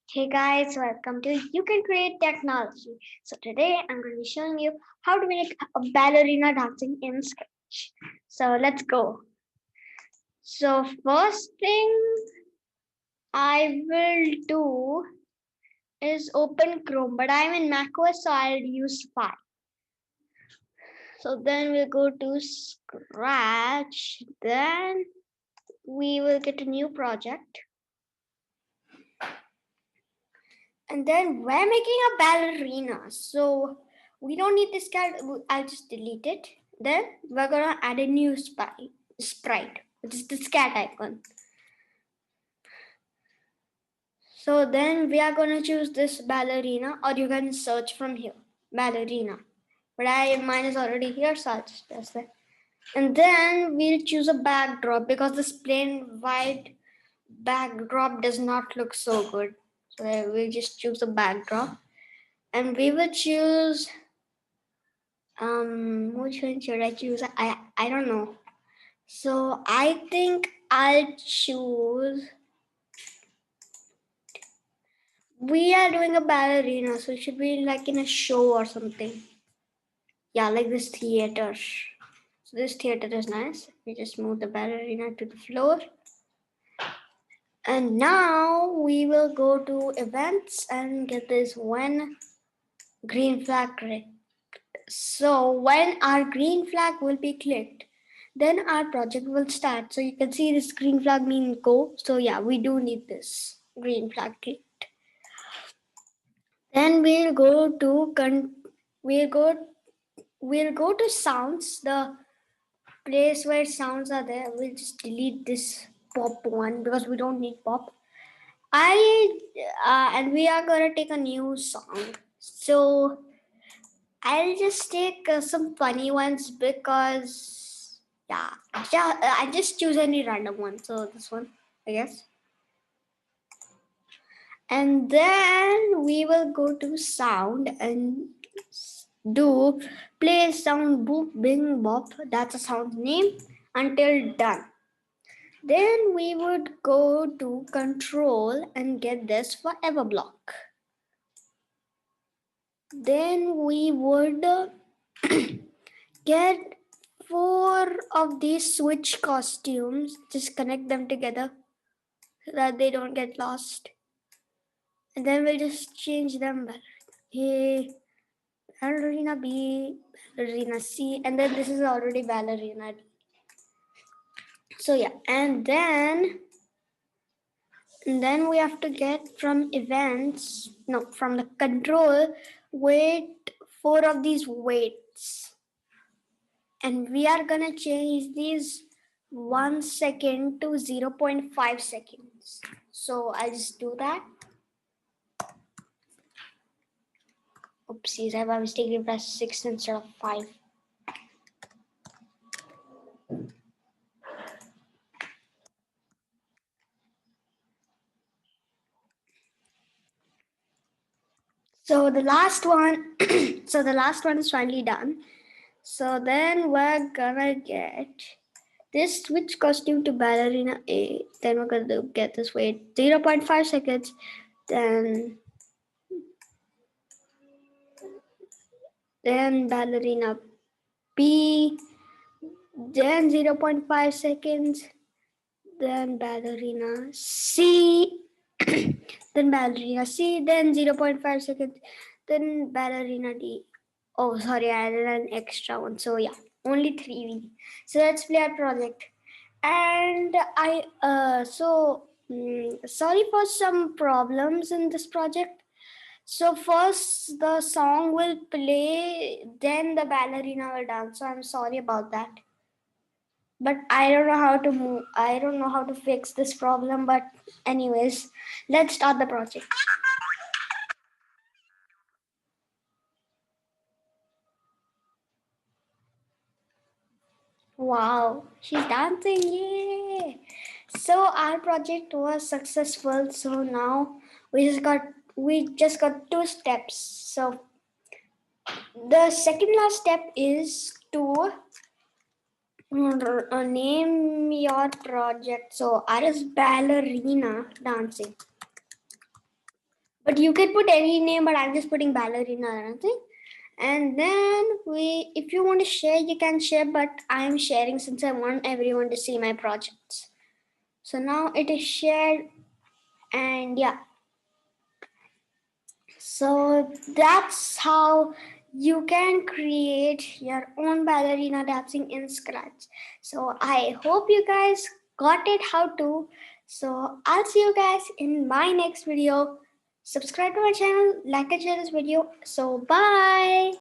Hey guys, welcome to You Can Create Technology. So today I'm going to be showing you how to make a ballerina dancing in Sketch. So let's go. So first thing I will do is open Chrome, but I'm in macOS, so I'll use Spark. So then we'll go to Scratch. Then we will get a new project. And then we're making a ballerina. So we don't need this cat. I'll just delete it. Then we're gonna add a new sprite, which is this cat icon. So then we are gonna choose this ballerina, or you can search from here, ballerina. But mine is already here, so I'll just press that. And then we'll choose a backdrop because this plain white backdrop does not look so good. So we'll just choose a backdrop. And we will choose which one should I choose? I don't know. So I think I'll choose. We are doing a ballerina, so it should be like in a show or something. Yeah, like this theater. So this theater is nice. We just move the ballerina to the floor. And now we will go to events and get this when green flag clicked. So when our green flag will be clicked, then our project will start. So you can see this green flag means go. So yeah, we do need this green flag clicked. Then we'll go to sounds, the place where sounds are there. We'll just delete this pop one because we don't need pop. And we are gonna take a new song. So I'll just take some funny ones because I just choose any random one. So this one, I guess. And then we will go to sound and do play sound boop bing bop. That's a sound name until done. Then we would go to control and get this forever block. Then we would get 4 of these switch costumes, just connect them together so that they don't get lost. And then we'll just change them. A, ballerina B, ballerina C, and then this is already ballerina D. So yeah, and then we have to get from events, no, from the control, weight 4 of these weights. And we are gonna change these 1 second to 0.5 seconds. So I'll just do that. Oopsies, I was mistakenly pressed 6 instead of 5. So the last one, is finally done. So then we're gonna get this switch costume to ballerina A. Then we're gonna get this weight 0.5 seconds. Then ballerina B. Then 0.5 seconds. Then ballerina C. Then ballerina C. Then 0.5 seconds. Then ballerina D. Oh, sorry, I added an extra one. So yeah, only 3V. So let's play our project. And sorry for some problems in this project. So first the song will play, then the ballerina will dance. So I'm sorry about that. But I don't know how to move. I don't know how to fix this problem. But anyways, let's start the project. Wow, she's dancing, yay! So our project was successful. So now we just got 2 steps. So the second last step is to name your project. So ours is ballerina dancing. But you could put any name, but I'm just putting Ballerina or anything. And then if you want to share, you can share, but I'm sharing since I want everyone to see my projects. So now it is shared, and yeah. So that's how you can create your own ballerina dancing in Scratch. So I hope you guys got it how to. So I'll see you guys in my next video. Subscribe to my channel, like and share this video. So bye.